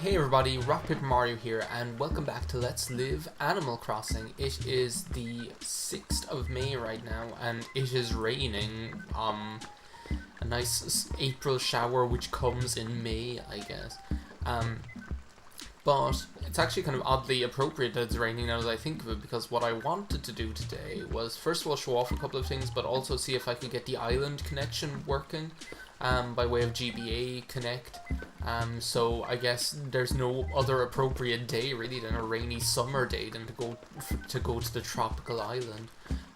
Hey everybody, RockPaperMario here, and welcome back to Let's Live Animal Crossing. It is the 6th of May right now, and it is raining. A nice April shower, which comes in May, I guess. But it's actually kind of oddly appropriate that it's raining now as I think of it, because what I wanted to do today was, first of all, show off a couple of things, but also see if I could get the island connection working, by way of GBA Connect. So I guess there's no other appropriate day really than a rainy summer day than to go to the tropical island.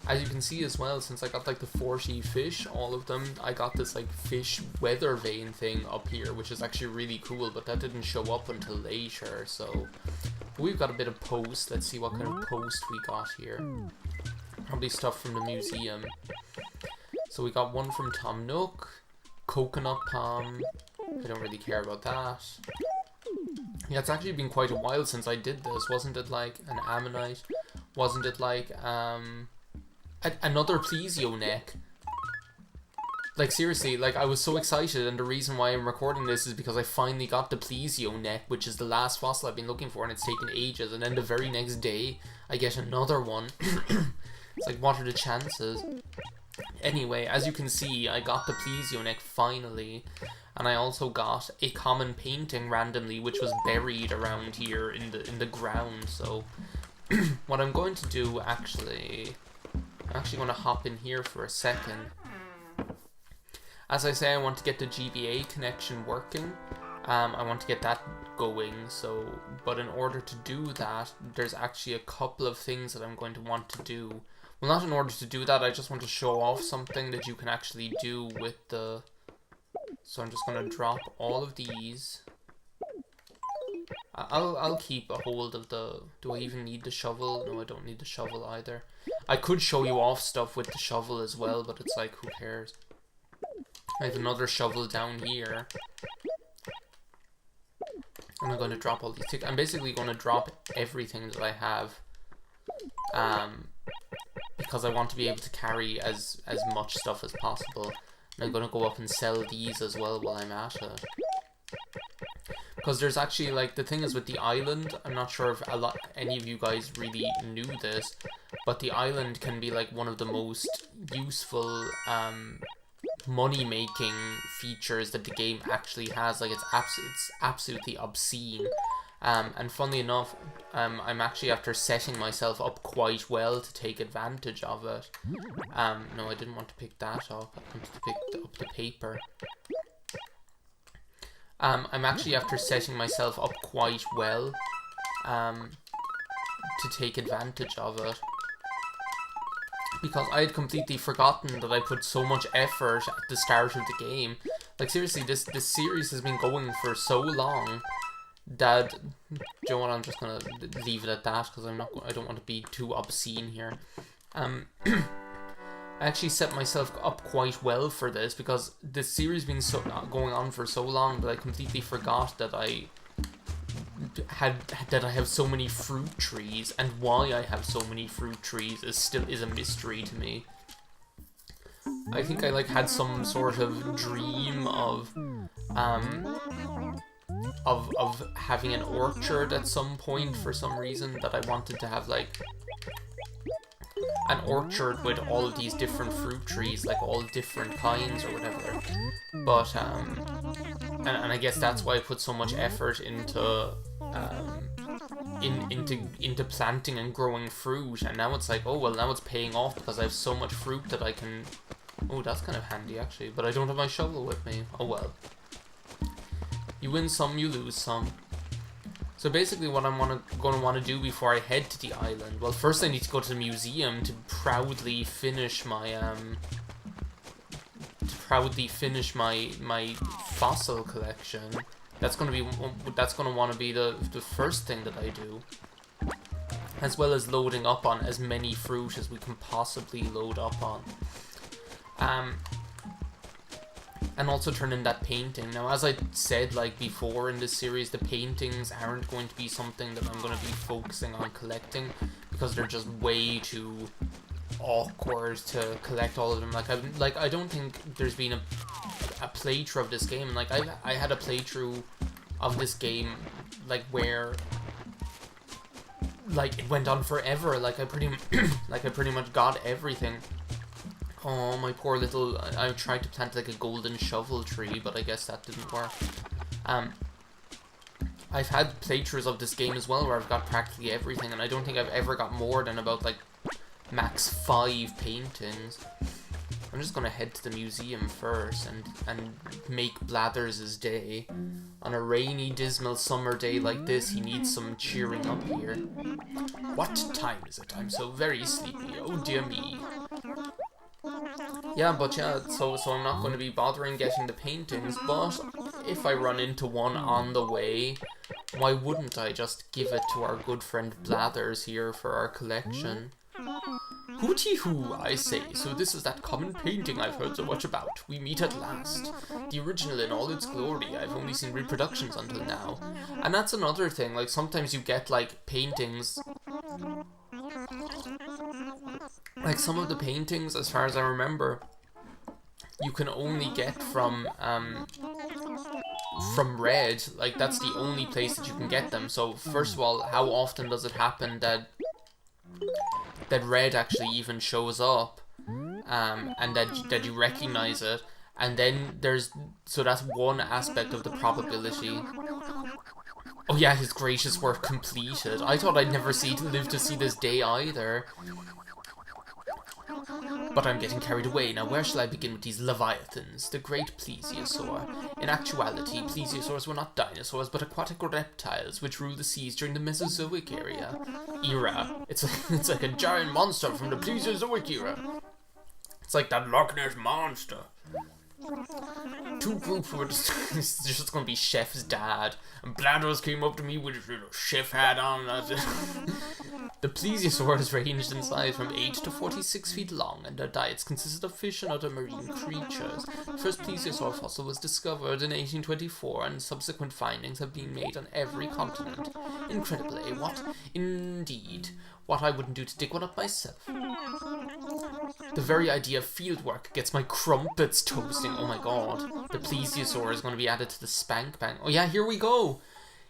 As you can see as well, since I got like the 40 fish, all of them, I got this like fish weather vane thing up here, which is actually really cool, but that didn't show up until later. So we've got a bit of post. Let's see what kind of post we got here. Probably stuff from the museum. So we got one from Tom Nook, coconut palm. I don't really care about that. Yeah, it's actually been quite a while since I did this. Wasn't it like an ammonite? Wasn't it like another plesio neck? Like seriously, like I was so excited, and the reason why I'm recording this is because I finally got the plesio neck, which is the last fossil I've been looking for, and it's taken ages, and then the very next day I get another one. It's like, what are the chances? Anyway, as you can see, I got the plesio neck finally, and I also got a common painting randomly, which was buried around here in the ground. So what I'm going to do, actually, I'm actually going to hop in here for a second. As I say, I want to get the GBA connection working. I want to get that going. So, but in order to do that, there's actually a couple of things that I'm going to want to do. Well, not in order to do that, I just want to show off something that you can actually do with the... So I'm just going to drop all of these. I'll keep a hold of the... Do I even need the shovel? No, I don't need the shovel either. I could show you off stuff with the shovel as well, but it's like, who cares? I have another shovel down here. And I'm going to drop all these things. I'm basically going to drop everything that I have. Because I want to be able to carry as much stuff as possible. And I'm going to go up and sell these as well while I'm at it. Because there's actually, like, the thing is with the island, I'm not sure if any of you guys really knew this, but the island can be, like, one of the most useful, money-making features that the game actually has. Like, it's absolutely obscene. And funnily enough, I'm actually after setting myself up quite well to take advantage of it. No, I didn't want to pick that up. I wanted to pick up the paper. I'm actually after setting myself up quite well to take advantage of it. Because I had completely forgotten that I put so much effort at the start of the game. Like seriously, this series has been going for so long that, do you know what, I'm just gonna leave it at that because I don't want to be too obscene here. I actually set myself up quite well for this because this series has been going on for so long that I completely forgot that I have so many fruit trees, and why I have so many fruit trees is a mystery to me. I think I like had some sort of dream of having an orchard at some point for some reason, that I wanted to have like an orchard with all of these different fruit trees, like all different kinds or whatever. But and I guess that's why I put so much effort into into planting and growing fruit, and now it's like, oh well, now it's paying off because I have so much fruit that I can... Oh, that's kind of handy actually, but I don't have my shovel with me. Oh well. You win some, you lose some. So basically what I'm going to want to do before I head to the island, well, first I need to go to the museum to proudly finish my my fossil collection. That's going to want to be the first thing that I do, as well as loading up on as many fruit as we can possibly load up on. And also turn in that painting. Now, as I said like before in this series, the paintings aren't going to be something that I'm going to be focusing on collecting because they're just way too awkward to collect all of them. Like I don't think there's been a playthrough of this game. Like I had a playthrough of this game, like, where, like, it went on forever. Like, I pretty much got everything. Oh, my poor little... I tried to plant, like, a golden shovel tree, but I guess that didn't work. I've had playthroughs of this game as well where I've got practically everything, and I don't think I've ever got more than about, like, max 5 paintings. I'm just gonna head to the museum first and make Blathers' day. On a rainy, dismal summer day like this, he needs some cheering up here. What time is it? I'm so very sleepy. Oh dear me. Yeah, but yeah, so I'm not going to be bothering getting the paintings, but if I run into one on the way, why wouldn't I just give it to our good friend Blathers here for our collection? Hooty hoo, I say, so this is that common painting I've heard so much about. We meet at last. The original in all its glory, I've only seen reproductions until now. And that's another thing, like sometimes you get like paintings... Like some of the paintings, as far as I remember, you can only get from Red. Like that's the only place that you can get them. So first of all, how often does it happen that Red actually even shows up, and that you recognize it? And then so that's one aspect of the probability. Oh yeah, his gracious work completed. I thought I'd never live to see this day either. But I'm getting carried away. Now where shall I begin with these leviathans? The great plesiosaur. In actuality, plesiosaurs were not dinosaurs, but aquatic reptiles which ruled the seas during the Mesozoic era. It's like a giant monster from the Plesiozoic era. It's like that Loch Ness monster. Two groups were just gonna be Chef's dad, and Blathers came up to me with his little chef hat on. The plesiosaurs ranged in size from 8 to 46 feet long, and their diets consisted of fish and other marine creatures. The first plesiosaur fossil was discovered in 1824, and subsequent findings have been made on every continent. Incredible, eh? What? Indeed. What I wouldn't do to dig one up myself. The very idea of fieldwork gets my crumpets toasting. Oh my god. The plesiosaur is going to be added to the spank bank. Oh yeah, here we go.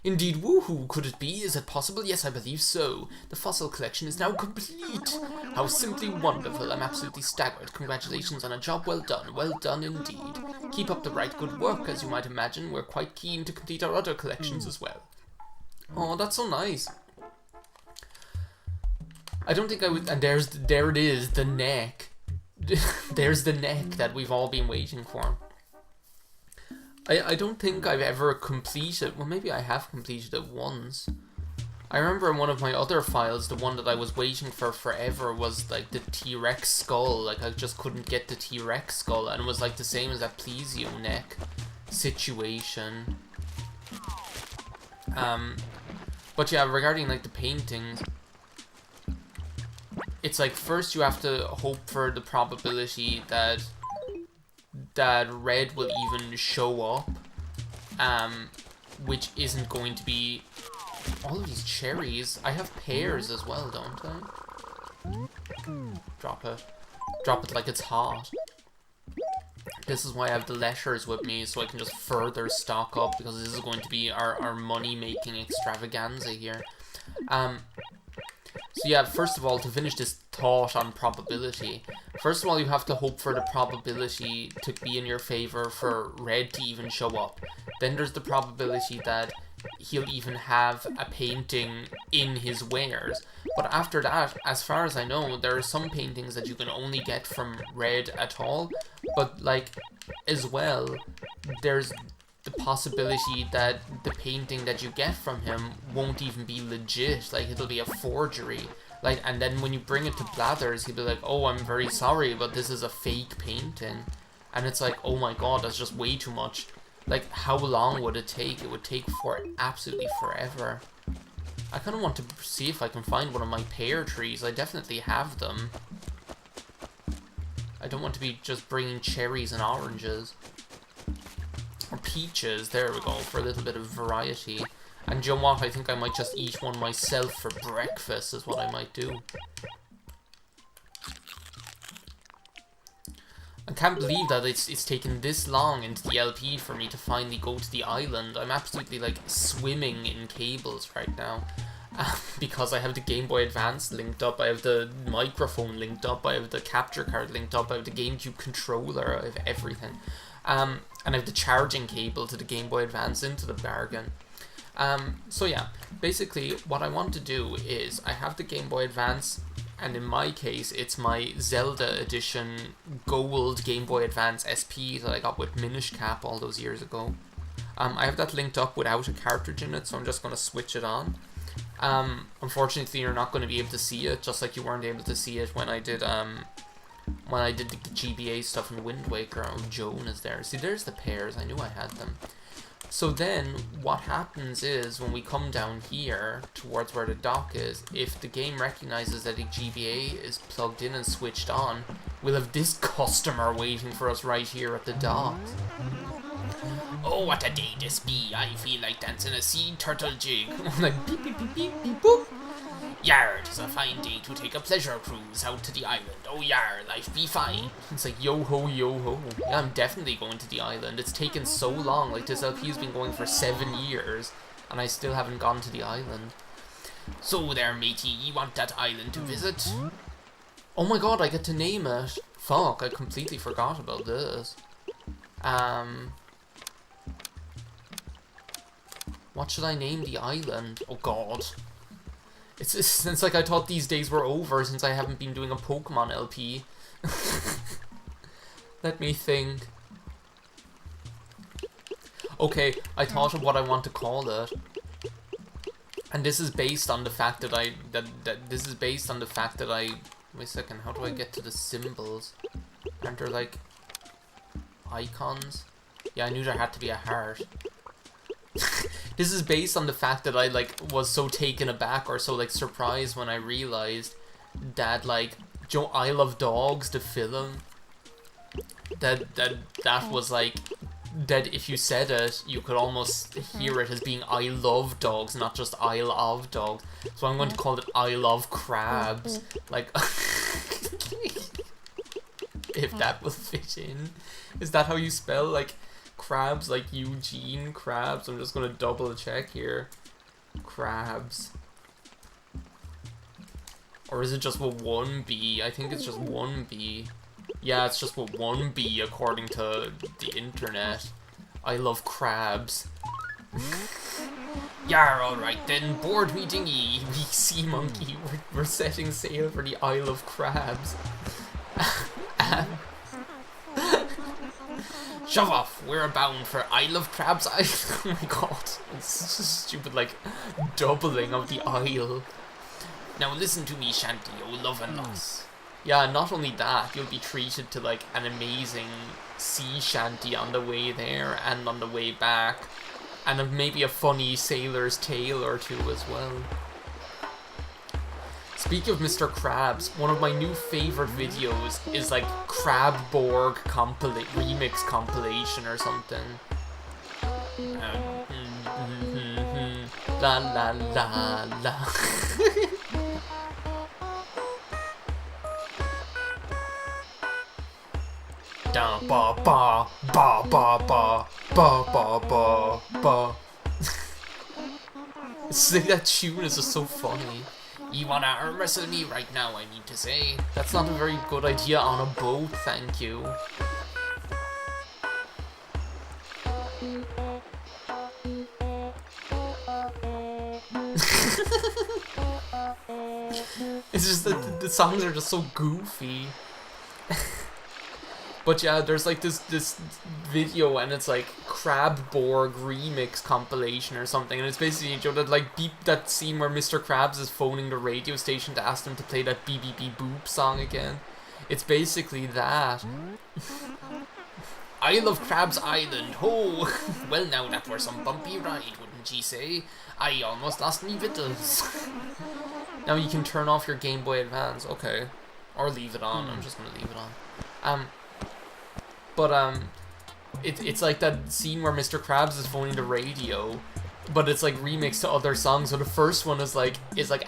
Indeed, woohoo, could it be? Is it possible? Yes, I believe so. The fossil collection is now complete. How simply wonderful. I'm absolutely staggered. Congratulations on a job well done. Well done indeed. Keep up the right good work, as you might imagine. We're quite keen to complete our other collections as well. Oh, that's so nice. I don't think I would... And there it is, the neck. There's the neck that we've all been waiting for. I don't think I've ever completed... Well, maybe I have completed it once. I remember in one of my other files, the one that I was waiting for forever was like the T-Rex skull. Like I just couldn't get the T-Rex skull, and it was like the same as that plesio neck situation. But yeah, regarding like the paintings, it's like first you have to hope for the probability that Red will even show up, which isn't going to be... All of these cherries. I have pears as well, don't I? Drop it like it's hot. This is why I have the letters with me, so I can just further stock up, because this is going to be our money-making extravaganza here. So yeah, first of all, to finish this thought on probability, first of all, you have to hope for the probability to be in your favor for Red to even show up. Then there's the probability that he'll even have a painting in his wares. But after that, as far as I know, there are some paintings that you can only get from Red at all. But, like, as well, there's the possibility that the painting that you get from him won't even be legit. Like, it'll be a forgery. Like, and then when you bring it to Blathers, he'll be like, oh, I'm very sorry, but this is a fake painting. And it's like, oh my god, that's just way too much. Like, how long would it take? It would take for absolutely forever. I kind of want to see if I can find one of my pear trees. I definitely have them. I don't want to be just bringing cherries and oranges. Or peaches, there we go, for a little bit of variety. And you know what, I think I might just eat one myself for breakfast is what I might do. I can't believe that it's taken this long into the LP for me to finally go to the island. I'm absolutely like swimming in cables right now. Because I have the Game Boy Advance linked up, I have the microphone linked up, I have the capture card linked up, I have the GameCube controller, I have everything. And I have the charging cable to the Game Boy Advance into the bargain. So yeah, basically what I want to do is I have the Game Boy Advance, and in my case it's my Zelda edition gold Game Boy Advance SP that I got with Minish Cap all those years ago. I have that linked up without a cartridge in it, so I'm just going to switch it on. Unfortunately you're not going to be able to see it, just like you weren't able to see it when I did the GBA stuff in Wind Waker. Oh, Joan is there. See, there's the pairs, I knew I had them. So then, what happens is, when we come down here, towards where the dock is, if the game recognizes that a GBA is plugged in and switched on, we'll have this customer waiting for us right here at the dock. Oh, what a day this be. I feel like dancing a sea turtle jig. Like, beep, beep, beep, beep, beep, boop. Yar, 'tis a fine day to take a pleasure cruise out to the island. Oh yar, life be fine. It's like, yo ho, yo ho. Yeah, I'm definitely going to the island. It's taken so long. Like, this LP has been going for 7 years, and I still haven't gone to the island. So there, matey, you want that island to visit? Oh my god, I get to name it. Fuck, I completely forgot about this. What should I name the island? Oh god. It's like I thought these days were over since I haven't been doing a Pokemon LP. Let me think. Okay, I thought of what I want to call it. And this is based on the fact that wait a second, how do I get to the symbols? Aren't there like icons? Yeah, I knew there had to be a heart. This is based on the fact that I like was so taken aback or so like surprised when I realized that like I Love Dogs, the film, that was like that if you said it you could almost hear it as being I love dogs, not just Isle of Dogs. So I'm going to call it I Love Crabs, like if that will fit in. Is that how you spell like crabs, like Eugene Crabs? I'm just gonna double check here. Crabs. Or is it just with one B? I think it's just one B. Yeah, it's just with one B according to the internet. I love crabs. Yar, alright then, board me dinghy, we sea monkey. We're setting sail for the Isle of Crabs. Shove off, we're bound for Isle of Crabs Island. Oh my god, it's just stupid like doubling of the isle. Now listen to me, Shanty, oh love and loss. Yeah, not only that, you'll be treated to like an amazing sea shanty on the way there and on the way back. And maybe a funny sailor's tale or two as well. Speaking of Mr. Krabs, one of my new favorite videos is like Crabborg remix compilation or something. La la la la. Da ba ba ba ba ba ba ba ba ba. That tune is just so funny. You wanna arm wrestle me right now, I need to say. That's not a very good idea on a boat, thank you. It's just that the songs are just so goofy. But yeah, there's like this video and it's like Crabborg remix compilation or something, and it's basically, you know, that like that scene where Mr. Krabs is phoning the radio station to ask them to play that Beep Beep Beep Boop song again. It's basically that. I love Crabs Island, ho! Well now that were some bumpy ride, wouldn't ye say? I almost lost me victuals. Now you can turn off your Game Boy Advance, okay. Or leave it on, I'm just gonna leave it on. It's like that scene where Mr. Krabs is phoning the radio, but it's like remixed to other songs. So the first one is like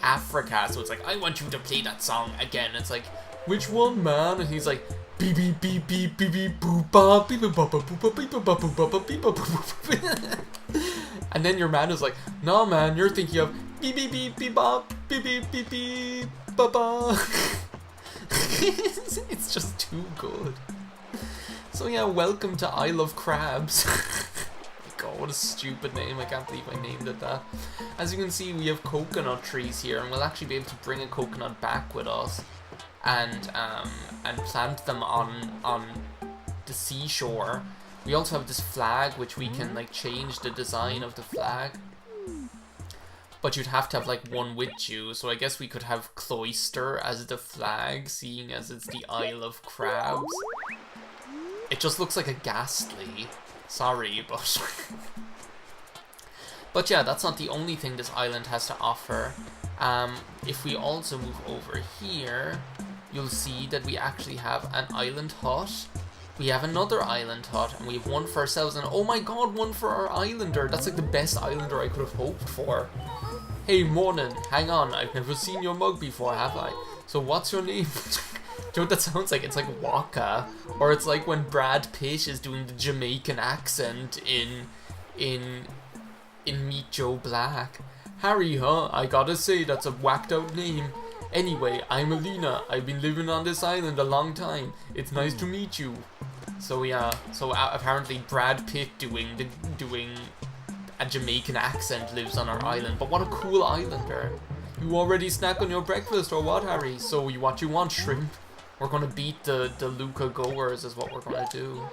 Africa, so it's like, I want you to play that song again. It's like, which one, man? And he's like, beep beep beep beep beep beep boop bop beep boop bop boop bop beep boop bop boop bop beep boop boop. And then your man is like, "No, man, you're thinking of beep beep beep beep bop beep beep beep beep ba ba." It's just too good. So yeah, welcome to I Love Crabs. God, what a stupid name. I can't believe I named it that. As you can see, we have coconut trees here, and we'll actually be able to bring a coconut back with us and plant them on the seashore. We also have this flag, which we can like change the design of the flag. But you'd have to have like one with you, so I guess we could have Cloister as the flag, seeing as it's the Isle of Crabs. It just looks like a ghastly. Sorry, but... But yeah, that's not the only thing this island has to offer. If we also move over here, you'll see that we actually have an island hut. We have another island hut, and we have one for ourselves, and oh my god, one for our islander. That's like the best islander I could have hoped for. Hey, morning, hang on, I've never seen your mug before, have I? So what's your name? Do you know what that sounds like? It's like Waka, or it's like when Brad Pitt is doing the Jamaican accent in Meet Joe Black. Harry, huh? I gotta say, that's a whacked out name. Anyway, I'm Alina. I've been living on this island a long time. It's nice to meet you. So yeah, apparently Brad Pitt doing a Jamaican accent lives on our island. But what a cool islander. You already snack on your breakfast or what, Harry? So what you want, shrimp? We're gonna beat the Luca goers is what we're gonna do.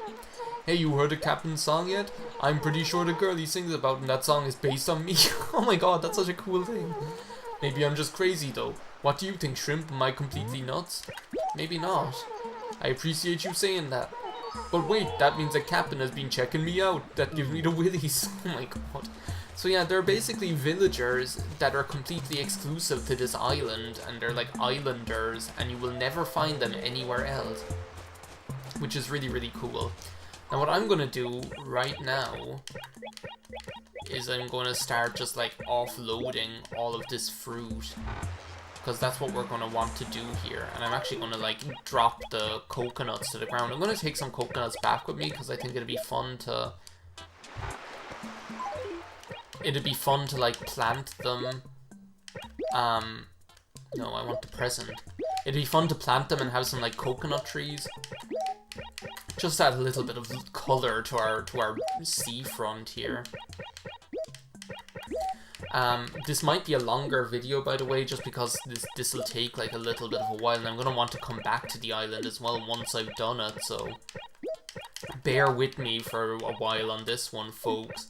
Hey, you heard the captain's song yet? I'm pretty sure the girl he sings about in that song is based on me. Oh my god, that's such a cool thing. Maybe I'm just crazy though. What do you think, shrimp? Am I completely nuts? Maybe not. I appreciate you saying that. But wait, that means the captain has been checking me out. That gives me the willies. Oh my god. So yeah, they're basically villagers that are completely exclusive to this island, and they're like islanders, and you will never find them anywhere else, which is really, really cool. Now what I'm gonna do right now is I'm gonna start just like offloading all of this fruit, because that's what we're gonna want to do here. And I'm actually gonna like drop the coconuts to the ground. I'm gonna take some coconuts back with me because I think it'd be fun to like plant them. No, I want the present. It'd be fun to plant them and have some like coconut trees. Just add a little bit of color to our seafront here. This might be a longer video, by the way, just because this will take like a little bit of a while, and I'm gonna want to come back to the island as well once I've done it, so bear with me for a while on this one, folks.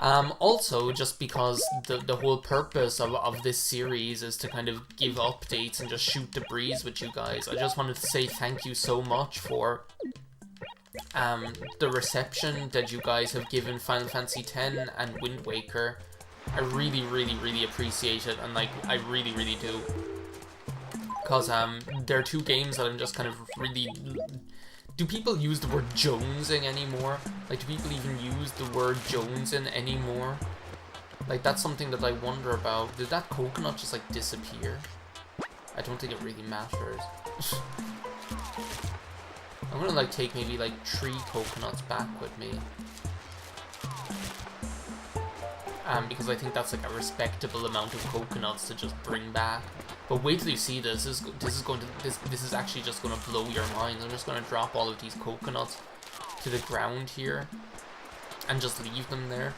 Also, just because the whole purpose of this series is to kind of give updates and just shoot the breeze with you guys, I just wanted to say thank you so much for the reception that you guys have given Final Fantasy X and Wind Waker. I really, really, really appreciate it, and like, I really, really do. Because they're two games that I'm just kind of really... Do people use the word jonesing anymore? Like, do people even use the word jonesing anymore? Like, that's something that I wonder about. Did that coconut just, like, disappear? I don't think it really matters. I'm gonna, like, take maybe, like, 3 coconuts back with me. Because I think that's, like, a respectable amount of coconuts to just bring back. But wait till you see this. This is actually just gonna blow your mind. I'm just gonna drop all of these coconuts to the ground here and just leave them there.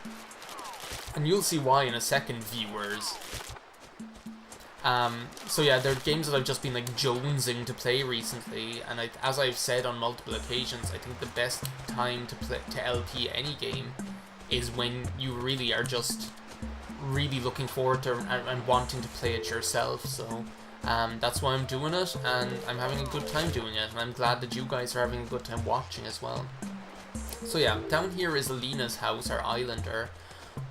And you'll see why in a second, viewers. So yeah, they're games that I've just been like jonesing to play recently, and as I've said on multiple occasions, I think the best time to LP any game is when you really are just really looking forward to and wanting to play it yourself. So that's why I'm doing it, and I'm having a good time doing it, and I'm glad that you guys are having a good time watching as well. So yeah, down here is Alina's house, our islander,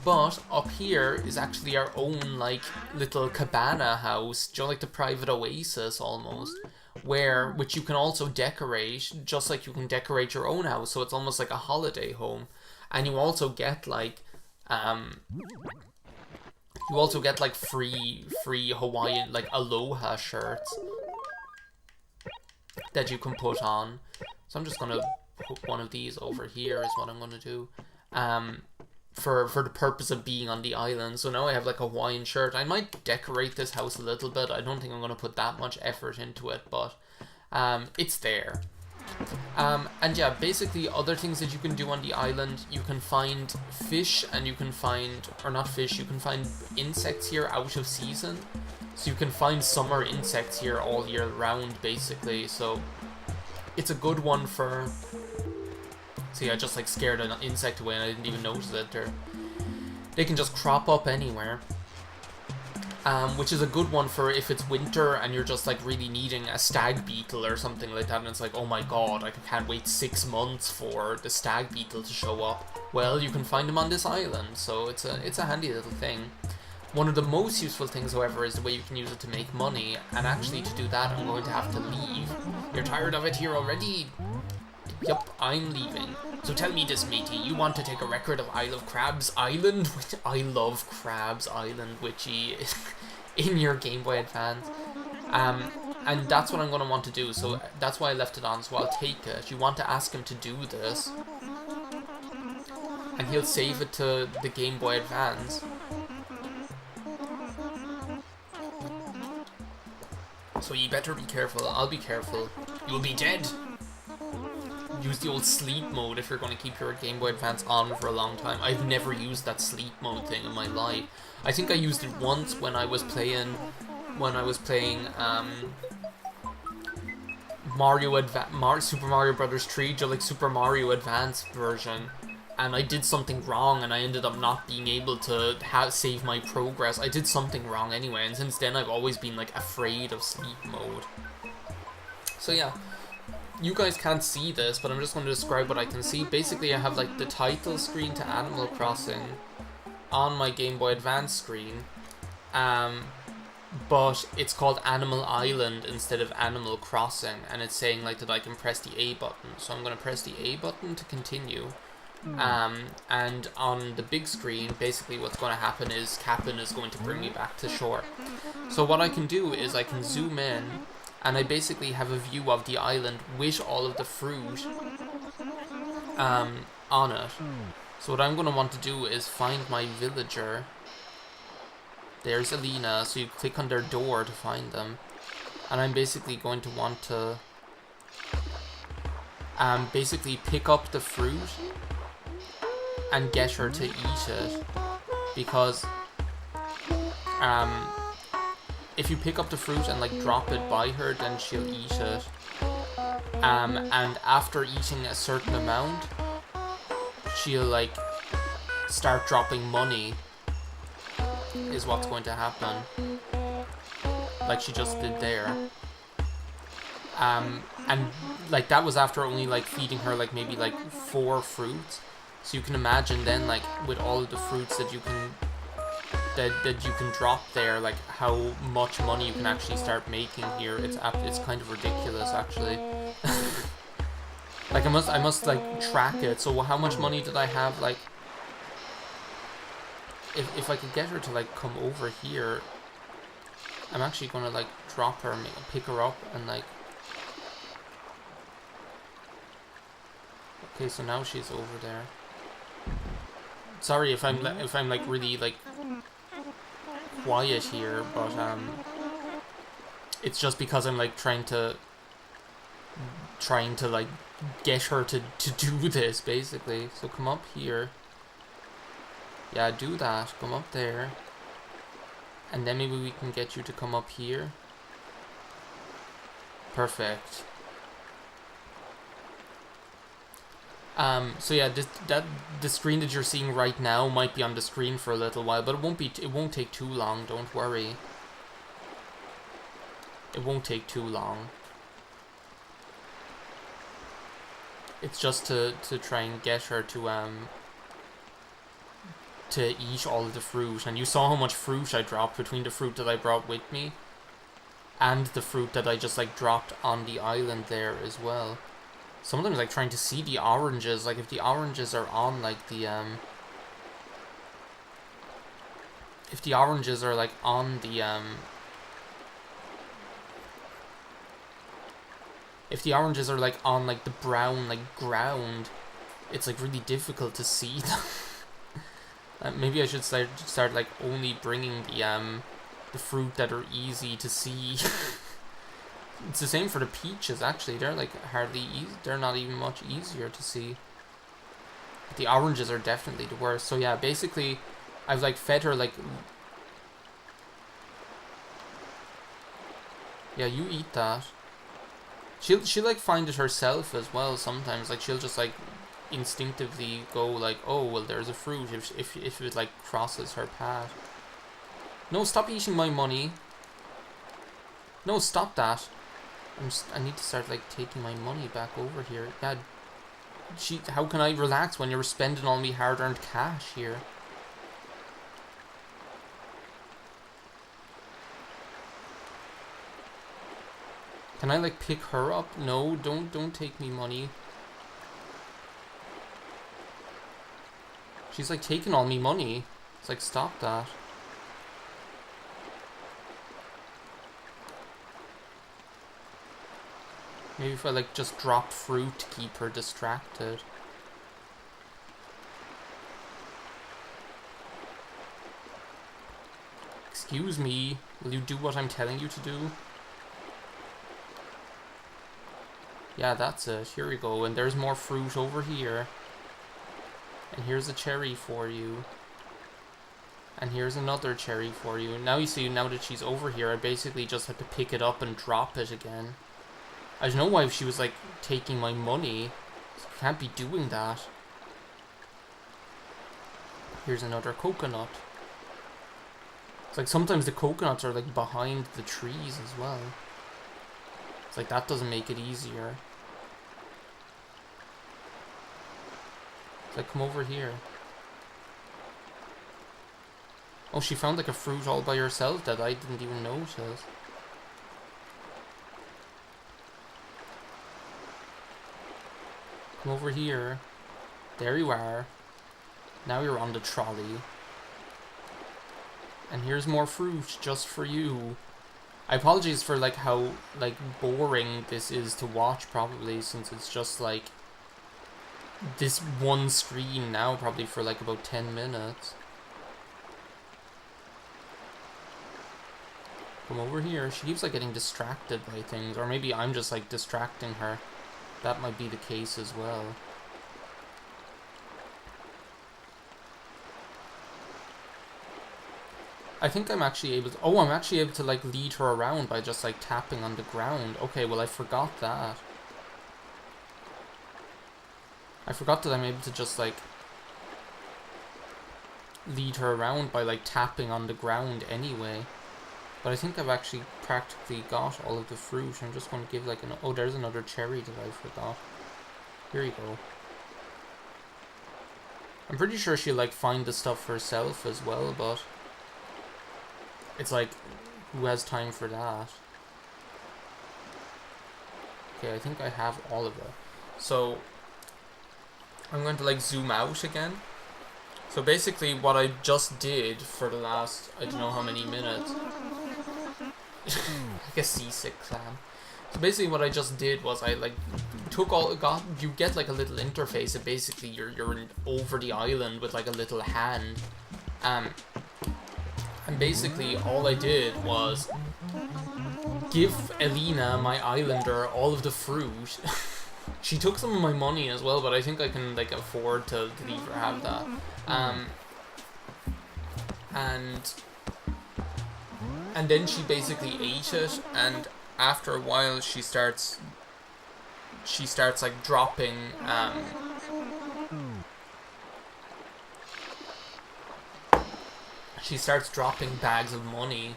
but up here is actually our own like little cabana house, just like the private oasis almost, which you can also decorate just like you can decorate your own house, so it's almost like a holiday home. And you also get like free Hawaiian like aloha shirts. that you can put on. So I'm just gonna put one of these over here is what I'm gonna do. For the purpose of being on the island. So now I have like a Hawaiian shirt. I might decorate this house a little bit. I don't think I'm gonna put that much effort into it, but it's there. And yeah, basically other things that you can do on the island, you can find fish and you can find, or not fish, you can find insects here out of season. So you can find summer insects here all year round basically, so it's a good one for... See, I just like scared an insect away and I didn't even notice it. They can just crop up anywhere. Which is a good one for if it's winter and you're just like really needing a stag beetle or something like that, and it's like, oh my god, I can't wait 6 months for the stag beetle to show up. Well, you can find them on this island, so it's a handy little thing. One of the most useful things, however, is the way you can use it to make money, and actually to do that I'm going to have to leave. You're tired of it here already? Yup, I'm leaving. So tell me this, matey, you want to take a record of Isle of Crabs Island? I love Crabs Island, Witchy, in your Game Boy Advance. And that's what I'm going to want to do, so that's why I left it on, so I'll take it. You want to ask him to do this, and he'll save it to the Game Boy Advance. So you better be careful, I'll be careful. You'll be dead! Use the old sleep mode if you're going to keep your Game Boy Advance on for a long time. I've never used that sleep mode thing in my life. I think I used it once when I was playing Super Mario Brothers 3, like Super Mario Advance version, and I did something wrong and I ended up not being able to save my progress. I did something wrong anyway, and since then I've always been like afraid of sleep mode. So yeah. You guys can't see this, but I'm just going to describe what I can see. Basically, I have like the title screen to Animal Crossing on my Game Boy Advance screen, but it's called Animal Island instead of Animal Crossing, and it's saying like that I can press the A button. So I'm going to press the A button to continue. And on the big screen, basically what's going to happen is Captain is going to bring me back to shore. So what I can do is I can zoom in, and I basically have a view of the island with all of the fruit on it. So what I'm going to want to do is find my villager. There's Alina, so you click on their door to find them. And I'm basically going to want to basically pick up the fruit and get her to eat it. Because if you pick up the fruit and like drop it by her, then she'll eat it. And after eating a certain amount, she'll like start dropping money, is what's going to happen. Like she just did there. And like that was after only like feeding her like maybe like 4 fruits. So you can imagine then like with all of the fruits that you can that you can drop there, like how much money you can actually start making here. It's kind of ridiculous actually. Like I must like track it. So how much money did I have? Like if I could get her to like come over here, I'm actually gonna like drop her, pick her up, and like. Okay, so now she's over there. Sorry if I'm like really like quiet here, but it's just because I'm like trying to like get her to do this basically. So come up here. Yeah, do that. Come up there. And then maybe we can get you to come up here. Perfect. So yeah, the screen that you're seeing right now might be on the screen for a little while, but it won't take too long, don't worry. It won't take too long. It's just to try and get her to eat all of the fruit. And you saw how much fruit I dropped between the fruit that I brought with me and the fruit that I just like dropped on the island there as well. Sometimes like trying to see the oranges, like if the oranges are on like the if the oranges are like on the if the oranges are like on like the brown like ground, it's like really difficult to see them. Maybe I should start like only bringing the fruit that are easy to see. It's the same for the peaches actually. They're like hardly easy. They're not even much easier to see. The oranges are definitely the worst. So yeah, basically, I've like fed her like. Yeah, you eat that. She'll like find it herself as well sometimes. Like she'll just like instinctively go like, oh well, there's a fruit if it like crosses her path. No, stop eating my money. No, stop that. I need to start like taking my money back over here. Yeah. How can I relax when you're spending all me hard-earned cash here? Can I like pick her up? No, don't take me money. She's like taking all me money. It's like, stop that. Maybe if I like just drop fruit to keep her distracted. Excuse me, will you do what I'm telling you to do? Yeah, that's it. Here we go. And there's more fruit over here. And here's a cherry for you. And here's another cherry for you. Now you see, now that she's over here, I basically just have to pick it up and drop it again. I don't know why she was like taking my money. She can't be doing that. Here's another coconut. It's like sometimes the coconuts are like behind the trees as well. It's like that doesn't make it easier. It's like, come over here. Oh, she found like a fruit all by herself that I didn't even notice. Come over here. There you are. Now you're on the trolley. And here's more fruit just for you. I apologize for like how like boring this is to watch probably, since it's just like this one screen now probably for like about 10 minutes. Come over here. She keeps like getting distracted by things, or maybe I'm just like distracting her. That might be the case as well. I think I'm actually able to... Oh, I'm actually able to, like, lead her around by just, like, tapping on the ground. Okay, well, I forgot that. I forgot that I'm able to just, like, lead her around by, like, tapping on the ground anyway. But I think I've actually practically got all of the fruit. I'm just going to give, like, an... Oh, there's another cherry that I forgot. Here you go. I'm pretty sure she'll, like, find the stuff herself as well, but... It's like, who has time for that? Okay, I think I have all of it. So, I'm going to like zoom out again. So basically what I just did for the last, I don't know how many minutes. Like a seasick clam. So basically what I just did was I like took you get like a little interface and basically you're over the island with like a little hand. And basically, all I did was give Elena, my islander, all of the fruit. She took some of my money as well, but I think I can like afford to leave her have that. And then she basically ate it, and after a while, she starts like dropping. She starts dropping bags of money.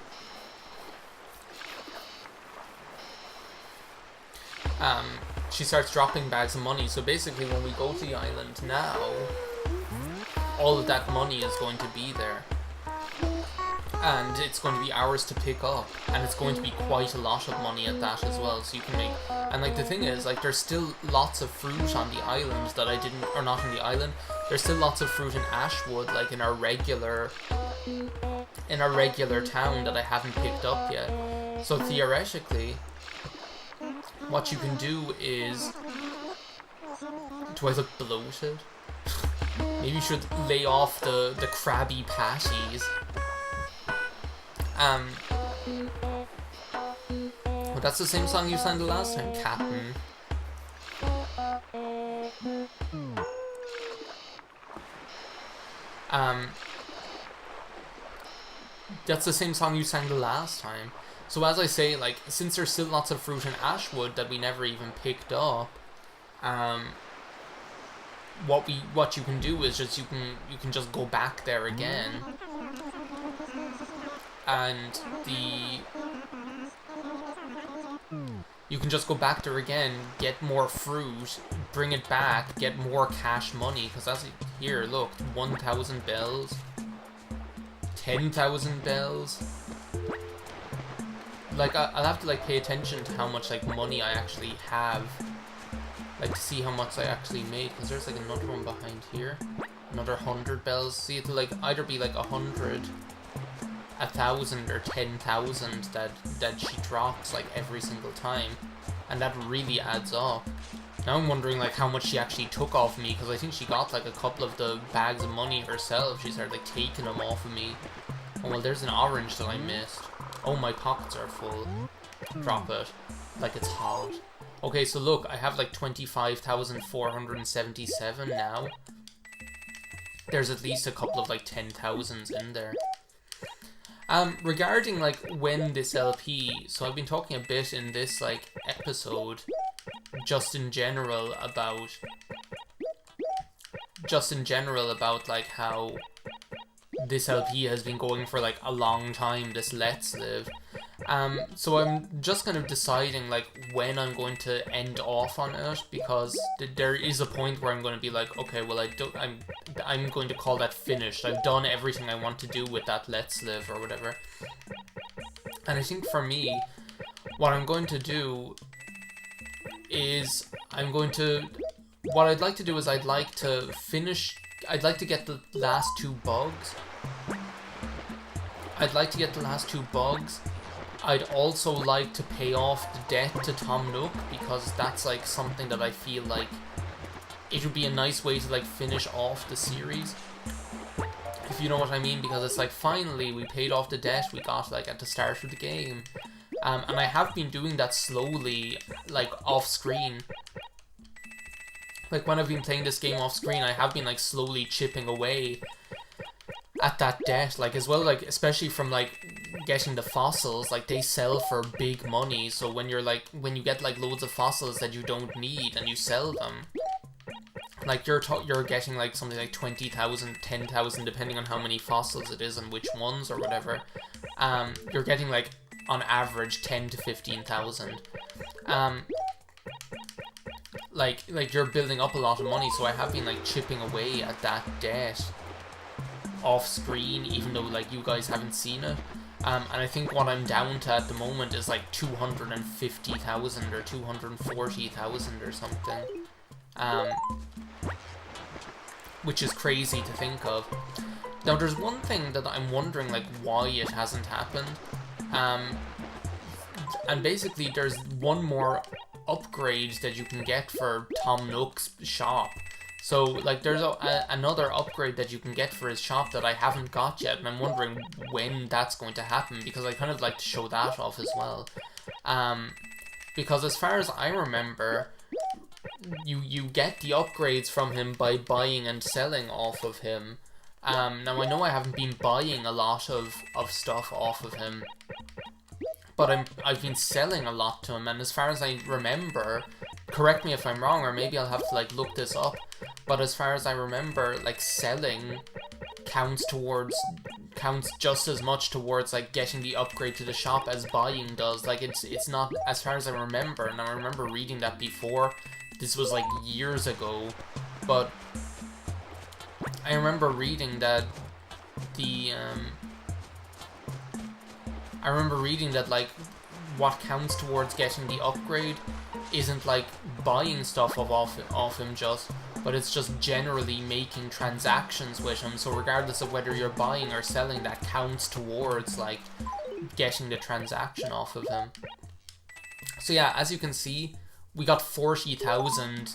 She starts dropping bags of money. So basically when we go to the island now, all of that money is going to be there. And it's going to be ours to pick up. And it's going to be quite a lot of money at that as well. So you can make... And like the thing is, like there's still lots of fruit on the island that I didn't... Or not on the island. There's still lots of fruit in Ashwood, like in our regular town that I haven't picked up yet. So theoretically, what you can do is... Do I look bloated? Maybe you should lay off the Krabby Patties. But that's the same song you sang the last time, Captain. That's the same song you sang the last time. So as I say, like, since there's still lots of fruit in Ashwood that we never even picked up, what you can do is just you can just go back there again, and you can just go back there again, get more fruit, bring it back, get more cash money. Because as here, look, 1,000 bells. 10,000 bells. Like, I'll have to, like, pay attention to how much, like, money I actually have. Like, to see how much I actually made. Because there's, like, another one behind here. Another 100 bells. See, it'll, like, either be, like, 100, 1,000, or 10,000 that she drops, like, every single time. And that really adds up. Now I'm wondering, like, how much she actually took off me. Because I think she got, like, a couple of the bags of money herself. She started, like, taking them off of me. Oh, well, there's an orange that I missed. Oh, my pockets are full. Drop it. Like it's hot. Okay, so look, I have like 25,477 now. There's at least a couple of like 10,000s in there. Regarding like when this LP, so I've been talking a bit in this like episode, just in general about like how this LP has been going for like a long time, this Let's Live. So I'm just kind of deciding like when I'm going to end off on it, because there is a point where I'm going to be like, okay, well I'm going to call that finished. I've done everything I want to do with that Let's Live or whatever. And I think for me, what I'm going to do is what I'd like to do is I'd like to get the last two bugs. I'd also like to pay off the debt to Tom Nook, because that's like something that I feel like it would be a nice way to like finish off the series, if you know what I mean, because it's like finally we paid off the debt we got like at the start of the game. And I have been doing that slowly, like off screen. Like when I've been playing this game off screen, I have been like slowly chipping away at that debt, like as well, like especially from like getting the fossils. Like they sell for big money, so when you get like loads of fossils that you don't need and you sell them, like you're getting like something like 20,000, 10,000, depending on how many fossils it is and which ones or whatever. You're getting like on average 10 to 15,000. Like you're building up a lot of money, so I have been like chipping away at that debt off screen, even though like you guys haven't seen it. And I think what I'm down to at the moment is like 250,000 or 240,000 or something. Which is crazy to think of. Now there's one thing that I'm wondering like why it hasn't happened. And basically there's one more upgrade that you can get for Tom Nook's shop. So like there's another upgrade that you can get for his shop that I haven't got yet, and I'm wondering when that's going to happen, because I kind of like to show that off as well. Because as far as I remember, you get the upgrades from him by buying and selling off of him. Now I know I haven't been buying a lot of stuff off of him, but I've been selling a lot to him, and as far as I remember, correct me if I'm wrong, or maybe I'll have to like look this up, but as far as I remember, like selling counts just as much towards like getting the upgrade to the shop as buying does. Like it's not, as far as I remember, and I remember reading that before. This was like years ago, but I remember reading that like what counts towards getting the upgrade isn't like buying stuff off him just, but it's just generally making transactions with him. So regardless of whether you're buying or selling, that counts towards like getting the transaction off of him. So yeah, as you can see, we got 40,000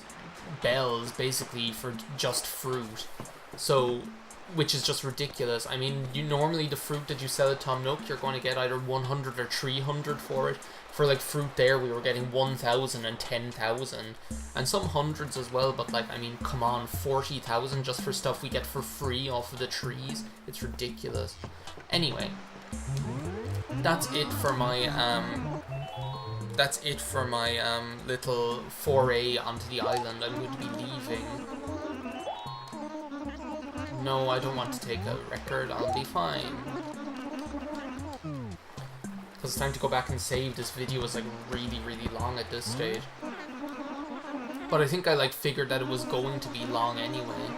bells basically for just fruit. So, which is just ridiculous. I mean, normally the fruit that you sell at Tom Nook, you're going to get either 100 or 300 for it. For like fruit there, we were getting 1,000 and 10,000, and some hundreds as well. But like, I mean, come on, 40,000 just for stuff we get for free off of the trees. It's ridiculous. Anyway, that's it for my little foray onto the island. I'm going to be leaving. No, I don't want to take a record. I'll be fine. Because it's time to go back and save. This video is like really, really long at this stage. But I think I like figured that it was going to be long anyway.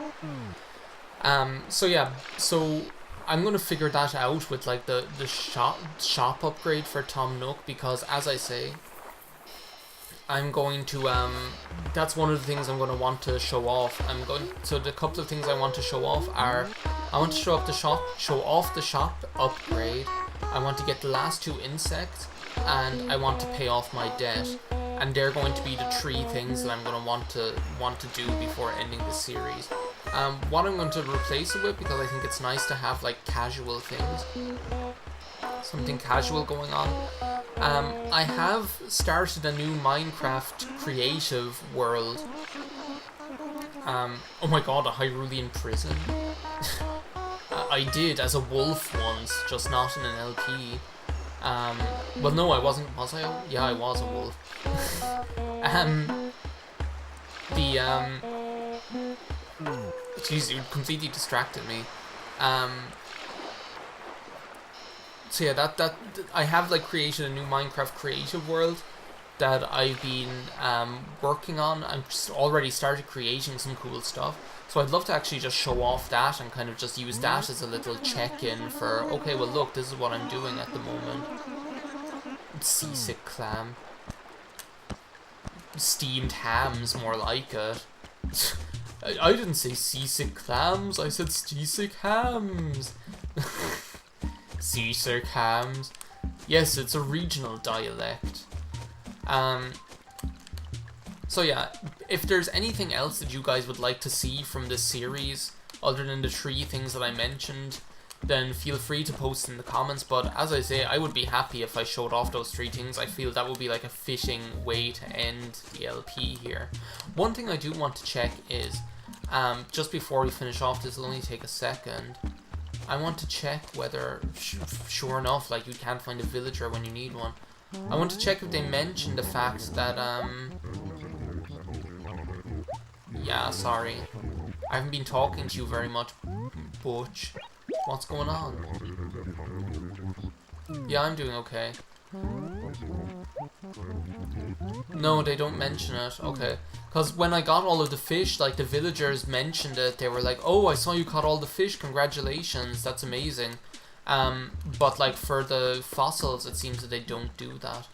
So yeah, so I'm gonna figure that out with like the shop upgrade for Tom Nook, because as I say, I'm going to that's one of the things I'm going to want to show off. So the couple of things I want to show off are, I want to show off the shop upgrade. I want to get the last 2 insects, and I want to pay off my debt. And they're going to be the 3 things that I'm going to want to do before ending the series. What I'm going to replace it with, because I think it's nice to have like casual things, something casual going on. I have started a new Minecraft creative world. Oh my god, a Hyrulean prison. I did as a wolf once, just not in an LP. Well, no, I wasn't. Was I? Yeah, I was a wolf. Jeez, you completely distracted me. So yeah, that I have like created a new Minecraft creative world that I've been working on. I'm just already started creating some cool stuff. So I'd love to actually just show off that and kind of just use that as a little check-in for, okay, well look, this is what I'm doing at the moment. Seasick clam. Steamed hams, more like it. I didn't say seasick clams, I said seasick hams. Seasick hams. Yes, it's a regional dialect. So yeah, if there's anything else that you guys would like to see from this series, other than the 3 things that I mentioned, then feel free to post in the comments. But as I say, I would be happy if I showed off those 3 things. I feel that would be like a fitting way to end the LP here. One thing I do want to check is, just before we finish off, this will only take a second, I want to check whether, sure enough, like you can't find a villager when you need one. I want to check if they mentioned the fact that, yeah, sorry. I haven't been talking to you very much, Butch. What's going on? Yeah, I'm doing okay. No, they don't mention it. Okay. Because when I got all of the fish, like, the villagers mentioned it. They were like, oh, I saw you caught all the fish. Congratulations. That's amazing. But, like, for the fossils, it seems that they don't do that.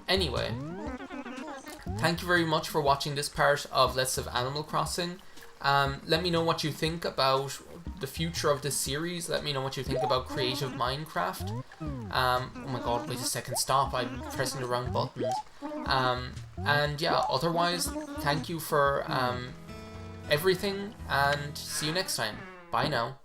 Anyway. Thank you very much for watching this part of Let's Live Animal Crossing. Let me know what you think about the future of this series. Let me know what you think about creative Minecraft. Oh my god, wait a second, stop, I'm pressing the wrong buttons. And yeah, otherwise, thank you for everything, and see you next time. Bye now.